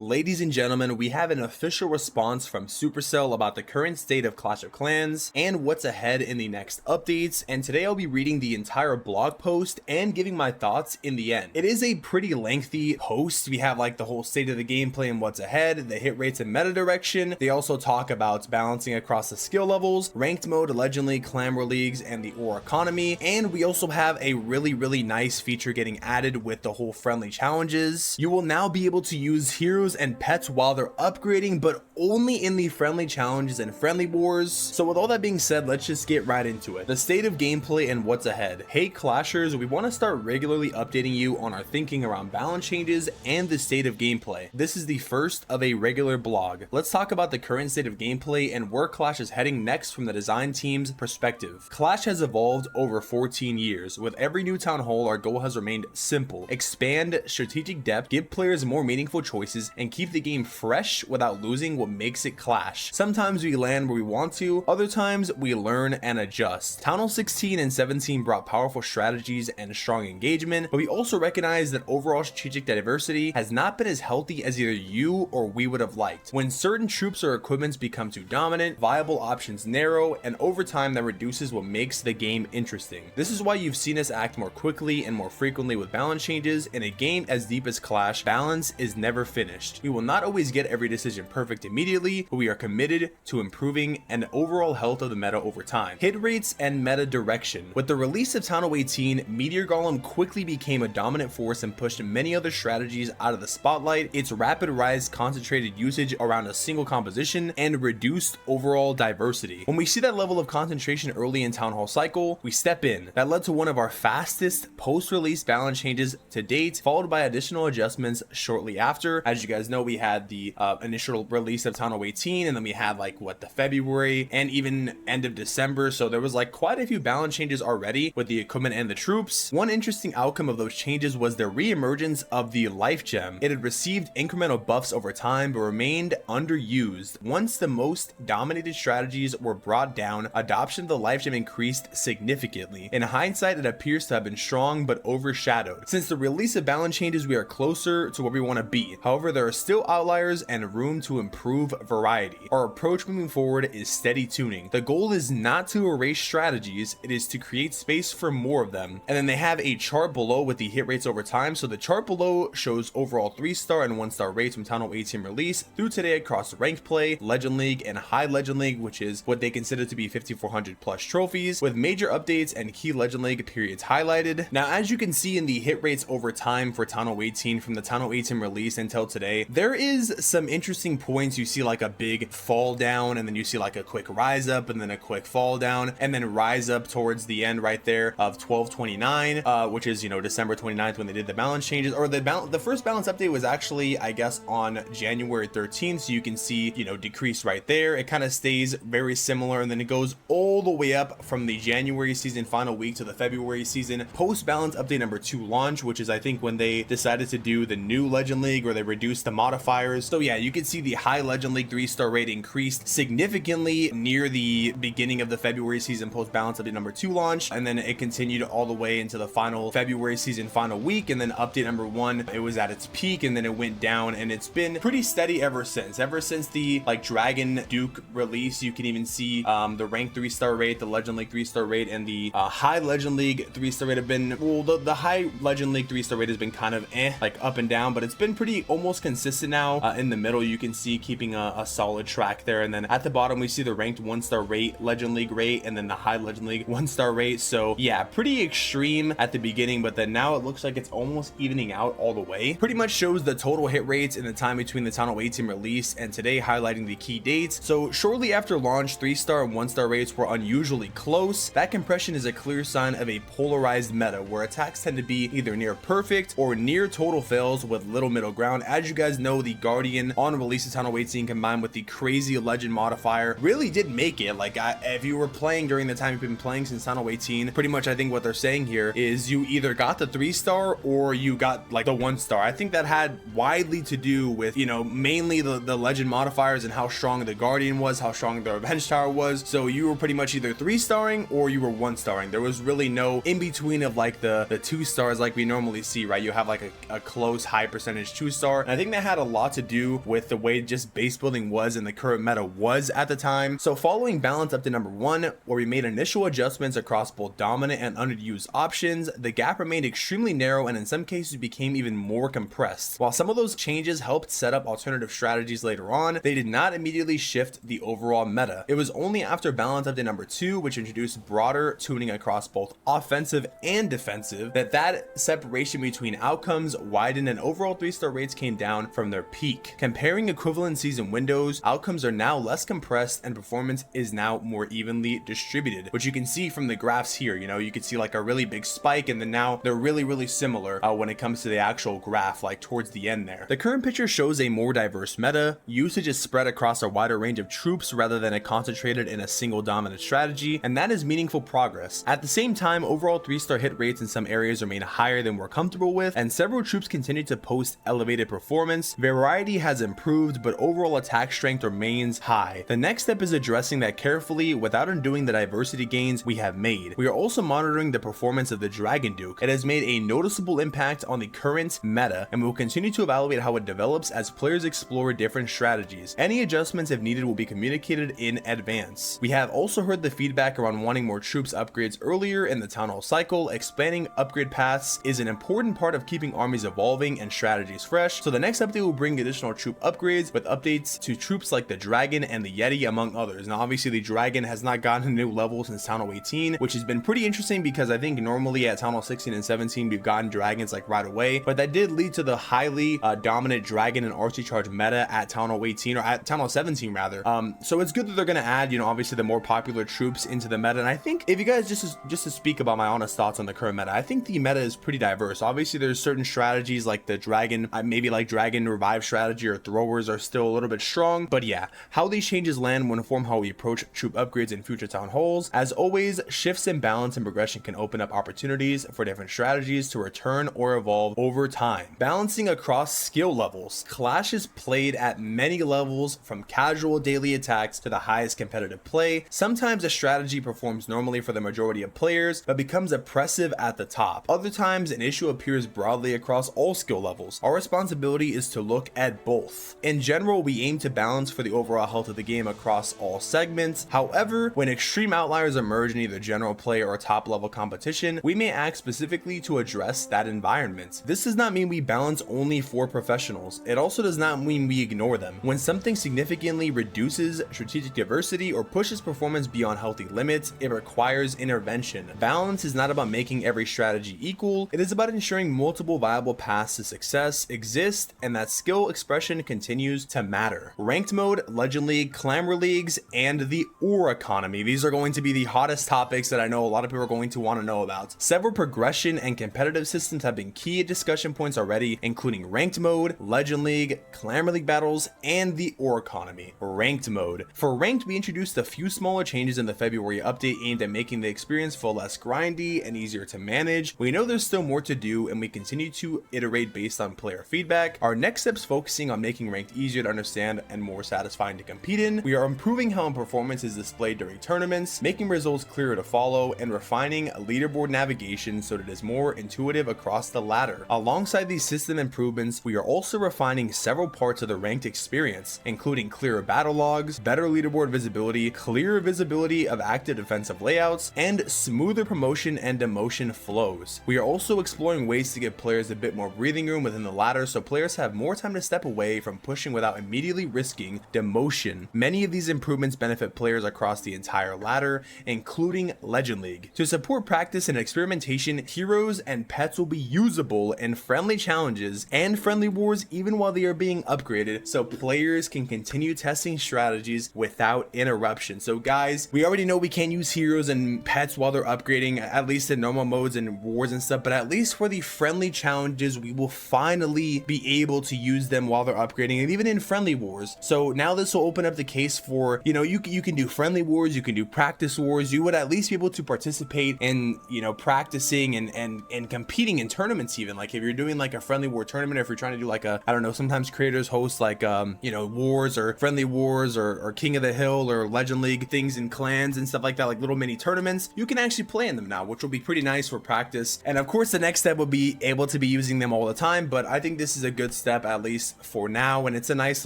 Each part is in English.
Ladies and gentlemen, we have an official response from Supercell about the current state of Clash of Clans and what's ahead in the next updates, and today I'll be reading the entire blog post and giving my thoughts in the end. It is a pretty lengthy post. We have like the whole state of the gameplay and what's ahead, the hit rates and meta direction. They also talk about balancing across the skill levels, ranked mode, Legend League, Clan War Leagues, and the ore economy, and we also have a really nice feature getting added with the whole friendly challenges. You will now be able to use heroes and pets while they're upgrading, but only in the friendly challenges and friendly wars. So with all that being said, let's just get right into it. The state of gameplay and what's ahead. Hey Clashers, we want to start regularly updating you on our thinking around balance changes and the state of gameplay. This is the first of a regular blog. Let's talk about the current state of gameplay and where Clash is heading next from the design team's perspective. Clash has evolved over 14 years. With every new town hall, our goal has remained simple: expand strategic depth, give players more meaningful choices, and keep the game fresh without losing what makes it Clash. Sometimes we land where we want to, other times we learn and adjust. Town Hall 16 and 17 brought powerful strategies and strong engagement, but we also recognize that overall strategic diversity has not been as healthy as either you or we would have liked. When certain troops or equipments become too dominant, viable options narrow, and over time that reduces what makes the game interesting. This is why you've seen us act more quickly and more frequently with balance changes. In a game as deep as Clash, balance is never finished. We will not always get every decision perfect immediately, but we are committed to improving an overall health of the meta over time. Hit rates and meta direction. With the release of Town Hall 18, Meteor Golem quickly became a dominant force and pushed many other strategies out of the spotlight. Its rapid rise concentrated usage around a single composition and reduced overall diversity. When we see that level of concentration early in Town Hall cycle, we step in. That led to one of our fastest post-release balance changes to date, followed by additional adjustments shortly after. As you guys know, we had the initial release of Town Hall 18, and then we had like the February and even end of December, so there was like quite a few balance changes already with the equipment and the troops. One interesting outcome of those changes was the re-emergence of the life gem. It had received incremental buffs over time but remained underused. Once the most dominated strategies were brought down, adoption of the life gem increased significantly. In hindsight, it appears to have been strong but overshadowed. Since the release of balance changes, we are closer to where we want to be. However, there are still outliers and room to improve variety. Our approach moving forward is steady tuning. The goal is not to erase strategies, it is to create space for more of them. And then they have a chart below with the hit rates over time. So the chart below shows overall 3-star and 1-star rates from Town Hall 18 release through today across ranked play, Legend League, and High Legend League, which is what they consider to be 5400 plus trophies, with major updates and key Legend League periods highlighted. Now, as you can see in the hit rates over time for Town Hall 18 from the Town Hall 18 release until today, there is some interesting points. You see like a big fall down, and then you see like a quick rise up, and then a quick fall down, and then rise up towards the end right there of 1229, which is, you know, December 29th when they did the balance changes. Or the first balance update was actually, I guess, on January 13th, so you can see, you know, decrease right there. It kind of stays very similar, and then it goes all the way up from the January season final week to the February season post balance update number 2 launch, which is I think when they decided to do the new Legend League, or they reduced the modifiers. So yeah, you can see the High Legend League 3-star rate increased significantly near the beginning of the February season post balance update number 2 launch, and then it continued all the way into the final February season final week, and then update number 1, it was at its peak, and then it went down, and it's been pretty steady ever since the like Dragon Duke release. You can even see the rank 3-star rate, the Legend League 3-star rate, and the High Legend League 3-star rate have been, well, the High Legend League 3-star rate has been kind of like up and down, but it's been pretty almost consistent now. In the middle you can see keeping a solid track there, and then at the bottom we see the ranked 1-star rate, Legend League rate, and then the High Legend League 1-star rate. So yeah, pretty extreme at the beginning, but then now it looks like it's almost evening out all the way. Pretty much shows the total hit rates in the time between the Town Hall 18 release and today, highlighting the key dates. So shortly after launch, 3-star and 1-star rates were unusually close. That compression is a clear sign of a polarized meta where attacks tend to be either near perfect or near total fails with little middle ground. As you guys know, the Guardian on release of Town Hall 18 combined with the crazy Legend modifier really did make it. Like, if you were playing during the time you've been playing since Town Hall 18, pretty much I think what they're saying here is you either got the 3-star or you got like the 1-star. I think that had widely to do with, you know, mainly the Legend modifiers and how strong the Guardian was, how strong the Revenge Tower was. So you were pretty much either 3-starring or you were 1-starring. There was really no in between of like the 2 stars like we normally see, right? You have like a close high percentage 2-star, and I think think that had a lot to do with the way just base building was and the current meta was at the time. So following balance update number 1, where we made initial adjustments across both dominant and underused options, the gap remained extremely narrow and in some cases became even more compressed. While some of those changes helped set up alternative strategies later on, they did not immediately shift the overall meta. It was only after balance update number 2, which introduced broader tuning across both offensive and defensive, that separation between outcomes widened and overall 3-star rates came down from their peak. Comparing equivalent season windows, outcomes are now less compressed and performance is now more evenly distributed, which you can see from the graphs here. You know, you can see like a really big spike, and then now they're really similar when it comes to the actual graph, like towards the end there. The current picture shows a more diverse meta. Usage is spread across a wider range of troops rather than concentrated in a single dominant strategy, and that is meaningful progress. At the same time, overall 3-star hit rates in some areas remain higher than we're comfortable with, and several troops continue to post elevated performance. Variety has improved, but overall attack strength remains high. The next step is addressing that carefully without undoing the diversity gains we have made. We are also monitoring the performance of the Dragon Duke. It has made a noticeable impact on the current meta, and we will continue to evaluate how it develops as players explore different strategies. Any adjustments, if needed, will be communicated in advance. We have also heard the feedback around wanting more troops upgrades earlier in the Town Hall cycle. Expanding upgrade paths is an important part of keeping armies evolving and strategies fresh, so the next update will bring additional troop upgrades with updates to troops like the Dragon and the Yeti, among others. Now obviously the Dragon has not gotten a new level since Town Hall 18, which has been pretty interesting because I think normally at Town Hall 16 and 17 we've gotten dragons like right away, but that did lead to the highly dominant Dragon and RC charge meta at Town Hall 18, or at Town Hall 17 rather. So it's good that they're going to add, you know, obviously the more popular troops into the meta. And I think if you guys just to speak about my honest thoughts on the current meta, I think the meta is pretty diverse. Obviously there's certain strategies like the Dragon, maybe like Dragon revive strategy or throwers are still a little bit strong, but yeah, how these changes land will inform how we approach troop upgrades in future town halls. As always, shifts in balance and progression can open up opportunities for different strategies to return or evolve over time. Balancing across skill levels. Clash is played at many levels, from casual daily attacks to the highest competitive play. Sometimes a strategy performs normally for the majority of players, but becomes oppressive at the top. Other times an issue appears broadly across all skill levels. Our responsibility is to look at both. In general, we aim to balance for the overall health of the game across all segments. However, when extreme outliers emerge in either general play or top level competition, we may act specifically to address that environment. This does not mean we balance only for professionals. It also does not mean we ignore them. When something significantly reduces strategic diversity or pushes performance beyond healthy limits, it requires intervention. Balance is not about making every strategy equal. It is about ensuring multiple viable paths to success exist and that skill expression continues to matter. Ranked mode, Legend League, Clan War Leagues, and the ore economy. These are going to be the hottest topics that I know a lot of people are going to want to know about. Several progression and competitive systems have been key discussion points already, including ranked mode, Legend League, Clan War League battles, and the ore economy. Ranked mode. For ranked, we introduced a few smaller changes in the February update aimed at making the experience feel less grindy and easier to manage. We know there's still more to do, and we continue to iterate based on player feedback. Our next steps focusing on making ranked easier to understand and more satisfying to compete in. We are improving how performance is displayed during tournaments, making results clearer to follow, and refining leaderboard navigation so that it is more intuitive across the ladder. Alongside these system improvements, we are also refining several parts of the ranked experience, including clearer battle logs, better leaderboard visibility, clearer visibility of active defensive layouts, and smoother promotion and demotion flows. We are also exploring ways to give players a bit more breathing room within the ladder so players have more time to step away from pushing without immediately risking demotion. Many of these improvements benefit players across the entire ladder, including Legend League. To support practice and experimentation, heroes and pets will be usable in friendly challenges and friendly wars even while they are being upgraded, so players can continue testing strategies without interruption. So guys, we already know we can't use heroes and pets while they're upgrading, at least in normal modes and wars and stuff, but at least for the friendly challenges we will finally be able to use them while they're upgrading, and even in friendly wars. So now this will open up the case for, you know, you can do friendly wars, you can do practice wars, you would at least be able to participate in, you know, practicing and competing in tournaments. Even like if you're doing like a friendly war tournament, or if you're trying to do like a, I don't know, sometimes creators host like you know, wars or friendly wars or King of the Hill or Legend League things in clans and stuff like that, like little mini tournaments. You can actually play in them now, which will be pretty nice for practice. And of course the next step would be able to be using them all the time, but I think this is a good step, at least for now, and it's a nice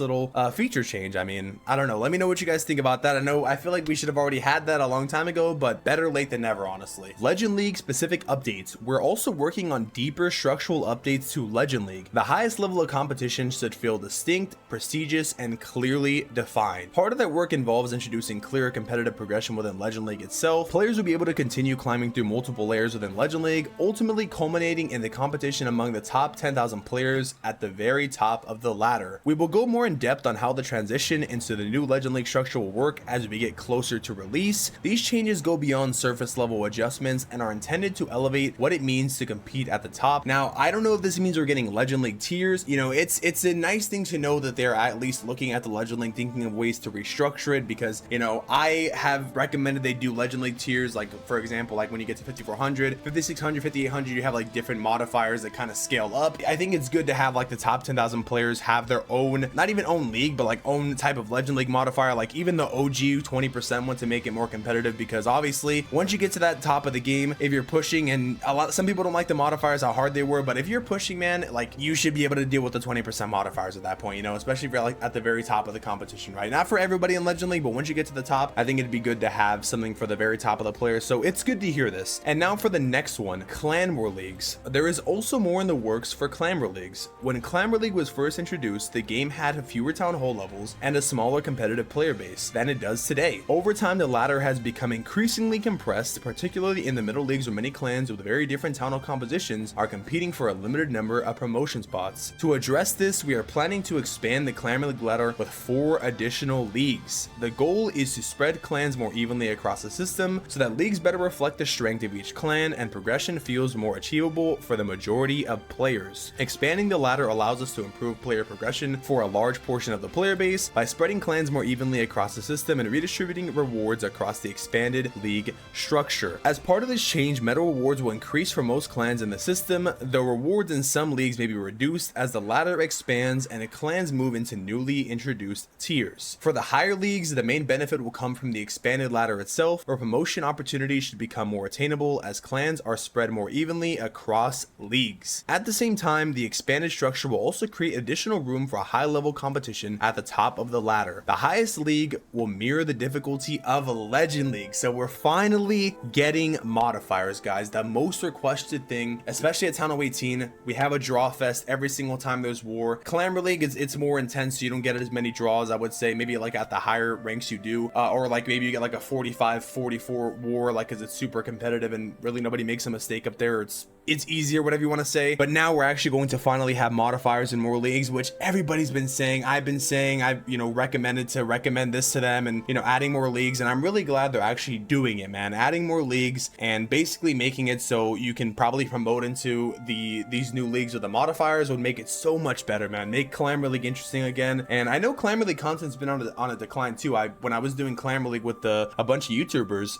little feature change. I mean, I don't know, let me know what you guys think about that. I feel like we should have already had that a long time ago, but better late than never, honestly. Legend League specific updates. We're also working on deeper structural updates to Legend League. The highest level of competition should feel distinct, prestigious, and clearly defined. Part of that work involves introducing clearer competitive progression within Legend League itself. Players will be able to continue climbing through multiple layers within Legend League, ultimately culminating in the competition among the top 10,000 players at the very top of the ladder. We will go more in depth on how the transition into the new Legend League structure will work as we get closer to release. These changes go beyond surface level adjustments and are intended to elevate what it means to compete at the top. Now, I don't know if this means we're getting Legend League tiers. You know, it's a nice thing to know that they're at least looking at the Legend League, thinking of ways to restructure it, because, you know, I have recommended they do Legend League tiers, like for example, like when you get to 5400, 5600, 5800, you have like different modifiers that kind of scale up. I think it's good to have like the top 10,000 players have their own, not even own league, but like own type of Legend League modifier, like even the OG 20% one, to make it more competitive, because obviously once you get to that top of the game, if you're pushing, and some people don't like the modifiers, how hard they were, but if you're pushing, man, like you should be able to deal with the 20% modifiers at that point, you know, especially if you're like at the very top of the competition, right? Not for everybody in Legend League, but once you get to the top, I think it'd be good to have something for the very top of the players. So it's good to hear this. And now for the next one, Clan War Leagues. There is also more in the works for Clan War Leagues. When Clan War League was first introduced, the game had fewer town hall levels and a smaller competitive player base than it does today. Over time, the latter has become increasingly compressed, particularly in the middle leagues, where many clans with very different town hall compositions are competing for a limited number of promotion spots. To address this, we are planning to expand the Clan War League ladder with 4 additional leagues. The goal is to spread clans more evenly across the system so that leagues better reflect the strength of each clan and progression feels more achievable for the majority of players. Expanding the ladder allows us to improve player progression for a large portion of the player base by spreading clans more evenly across the system and redistributing rewards across the expanded league structure. As part of this change, meta rewards will increase for most clans in the system, though rewards in some leagues may be reduced as the ladder expands and clans move into newly introduced tiers. For the higher leagues, the main benefit will come from the expanded ladder itself, where promotion opportunities should become more attainable as clans are spread more evenly across leagues. At the same time, the expanded structure will also create additional room for a high-level competition at the top of the ladder. The highest league will mirror the difficulty of Legend League. So we're finally getting modifiers, guys. The most requested thing, especially at Town Hall 18, we have a draw fest every single time there's war. Clan War League, it's more intense, so you don't get as many draws, I would say. Maybe like at the higher ranks you do, or like maybe you get like a 45-44 war, like because it's super competitive and really nobody makes a mistake up there. It's easier, whatever you want to say. But now we're actually going to finally have modifiers in more leagues, which everybody's been saying. I've been saying, I've, you know, recommend this to them, and, you know, adding more leagues. And I'm really glad they're actually doing it, man. Adding more leagues and basically making it so you can probably promote into these new leagues with the modifiers would make it so much better, man. Make Clan War League interesting again. And I know Clan War League content's been on a decline too. When I was doing Clan War League with a bunch of YouTubers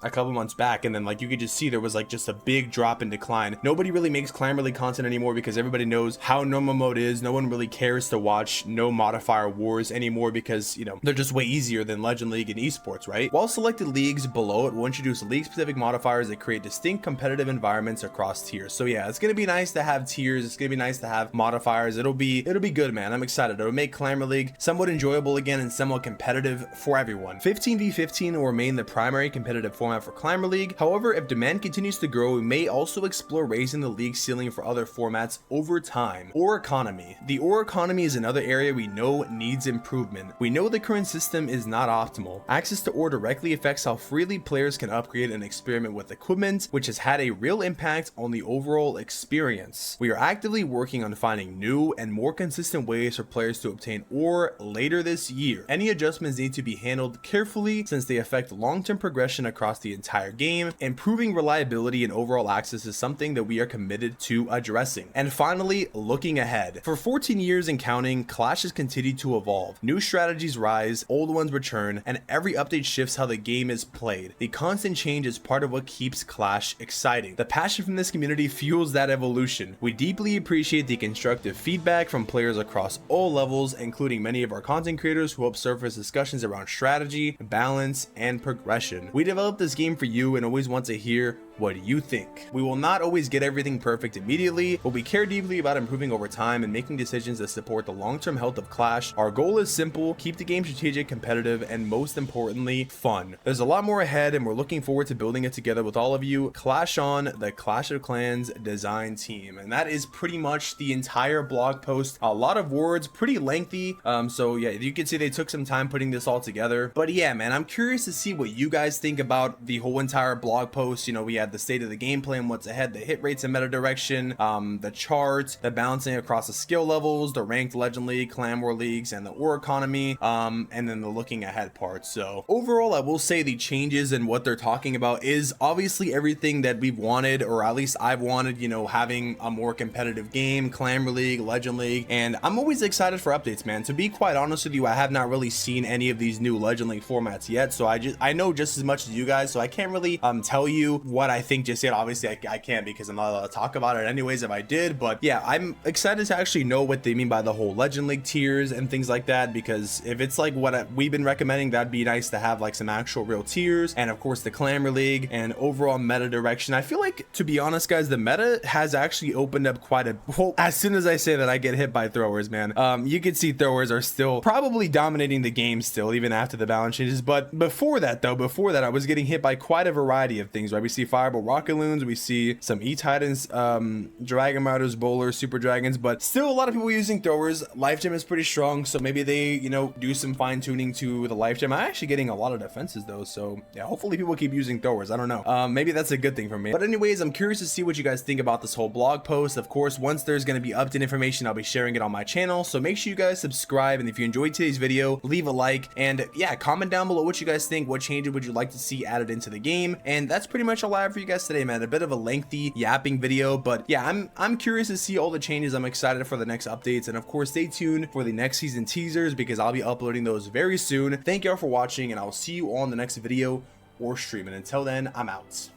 a couple months back, and then like you could just see there was like just a big drop in decline. Nobody really makes Clan War League content anymore because everybody knows how normal mode is. No one really cares to watch no modifier wars anymore because, you know, they're just way easier than Legend League and esports, right? While selected leagues below it will introduce league specific modifiers that create distinct competitive environments across tiers. So yeah, it's gonna be nice to have tiers. It's gonna be nice to have modifiers. It'll be good, man. I'm excited. It'll make Clan War League somewhat enjoyable again and somewhat competitive for everyone. 15v15 will remain the primary competitive format for Clan War League. However, if demand continues to grow, we may also explore raising the league ceiling for other formats over time. Ore economy. The ore economy is another area we know needs improvement. We know the current system is not optimal. Access to ore directly affects how freely players can upgrade and experiment with equipment, which has had a real impact on the overall experience. We are actively working on finding new and more consistent ways for players to obtain ore later this year. Any adjustments need to be handled carefully since they affect long-term progression across the entire game. Improving reliability and overall access is something that we are committed to addressing. And finally, looking ahead. For 14 years and counting, Clash has continued to evolve. New strategies rise, old ones return, and every update shifts how the game is played. The constant change is part of what keeps Clash exciting. The passion from this community fuels that evolution. We deeply appreciate the constructive feedback from players across all levels, including many of our content creators who help surface discussions around strategy, balance, and progression. We developed this game for you and always want to hear what you think. We will not always get everything perfect immediately, but we care deeply about improving over time and making decisions that support the long-term health of Clash. Our goal is simple: keep the game strategic, competitive, and most importantly, fun. There's a lot more ahead, and we're looking forward to building it together with all of you. Clash on, the Clash of Clans design team. And that is pretty much the entire blog post. A lot of words, pretty lengthy. So yeah, you can see they took some time putting this all together. But yeah, man, I'm curious to see what you guys think about the whole entire blog post. You know, we had the state of the gameplay and what's ahead, the hit rates and meta direction, the charts, the balancing across the skill levels, the ranked legend league, clan war leagues, and the ore economy, and then the looking ahead part. So overall, I will say the changes and what they're talking about is obviously everything that we've wanted, or at least I've wanted, you know, having a more competitive game, clan war league, legend league, and I'm always excited for updates, man. To be quite honest with you, I have not really seen any of these new legend league formats yet, so I know just as much as you guys, so I can't really tell you what I think just yet. Obviously I can't, because I'm not allowed to talk about it anyways if I did. But yeah, I'm excited to actually know what they mean by the whole legend league tiers and things like that, because if it's like what we've been recommending, that'd be nice to have like some actual real tiers, and of course the clan war league and overall meta direction. I feel like, to be honest guys, the meta has actually opened up quite a well. As soon as I say that, I get hit by throwers, man. You can see throwers are still probably dominating the game still, even after the balance changes. But before that I was getting hit by quite a variety of things, right? We see fireball rocket loons, we see some e-titans, dragon riders, bowlers, super dragons, but still a lot of people using throwers. Life gem is pretty strong, so maybe they, you know, do some fine tuning to the life gem. I'm actually getting a lot of defenses though, so yeah, hopefully people keep using throwers. I don't know, maybe that's a good thing for me. But anyways, I'm curious to see what you guys think about this whole blog post. Of course, once there's going to be update information, I'll be sharing it on my channel, so make sure you guys subscribe, and if you enjoyed today's video, leave a like, and yeah, comment down below what you guys think. What changes would you like to see added into the game? And that's pretty much all I have for you guys today, man. A bit of a lengthy yapping video, but yeah, I'm curious to see all the changes. I'm excited for the next updates, and of course stay tuned for the next season teasers, because I'll be uploading those very soon. Thank y'all for watching, and I'll see you on the next video or stream, and until then, I'm out.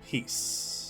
Peace.